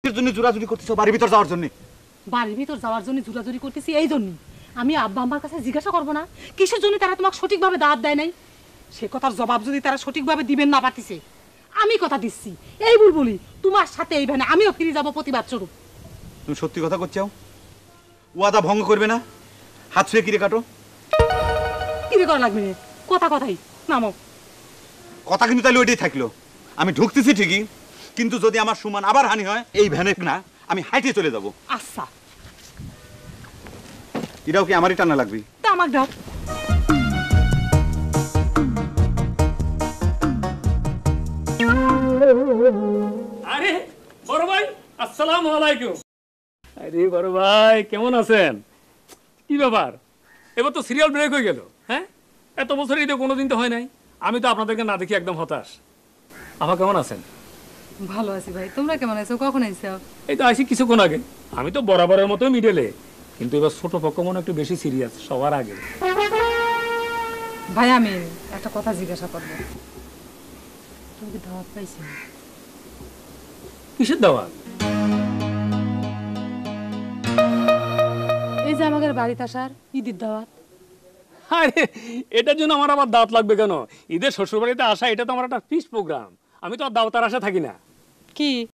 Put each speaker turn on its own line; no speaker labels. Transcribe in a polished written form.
এর জন্য জোরাজুরি করতেছো বাড়ির ভিতর যাওয়ার জন্য?
বাড়ির ভিতর যাওয়ার জন্য জোরাজুরি করতেছি এই জন্য। আমি আব্বা আম্মার কাছে জিজ্ঞাসা করবো না কিসের জন্য তারা তোমাকে সঠিকভাবে দাওয়াত দেয় নাই? সে কথার জবাব যদি তারা সঠিকভাবে দিবেন না পারতিছে, আমি কথা দিচ্ছি এই বুলবুলি তোমার সাথে এই ভ্যানে আমিও ফিরে যাবো প্রতিবাদ স্বরূপ।
তুমি সত্যি কথা করছো? ওয়াদা ভঙ্গ করবে না? হাত ছুঁয়ে কিরে কাটো।
কিরে করা লাগবে না, কথা কথাই নামো।
কথা কিন্তু তাহলে ওইটাই থাকলো। আমি ঢুকতেছি ঠিকই, কিন্তু যদি আমার সুমান আবার হানি হয় এই ভ্যানে না, আমি হাইটে চলে যাব।
আচ্ছা
এটাও কি আমারই টানা লাগবে?
তা আমাকে দাও।
আরে বড় ভাই, আসসালামু আলাইকুম। আরে বড় ভাই, কেমন আছেন? কি ব্যাপার, এবার তো সিরিয়াল ব্রেক হয়ে গেল। হ্যাঁ, এত বছর ঈদে কোনোদিন তো হয় নাই। আমি তো আপনাদেরকে না দেখি একদম হতাশ। আমার কেমন আছেন?
ভালো আছি ভাই, তোমরা কেমন আছো? কখন আইছো?
এই তো আসি কিছুক্ষণ আগে। আমি তো বরাবরের মতো মিডলে, কিন্তু এবার ছোট পক্ষ মনে একটু বেশি সিরিয়াস সবার আগে।
ভাই আমি একটা কথা জিজ্ঞাসা করবো, তুমি কি দাওয়াত পাইছো?
কিসের দাওয়াত?
এই যে আমাদের বাড়িতে আসার ঈদের দাওয়াত।
আরে এটার জন্য আমার আবার দাওয়াত লাগবে কেন? ঈদের শ্বশুর বাড়িতে আসা এটা তো আমার একটা ফিক্সড প্রোগ্রাম। আমি তো আর দাওয়াতের আশা থাকি না।
কি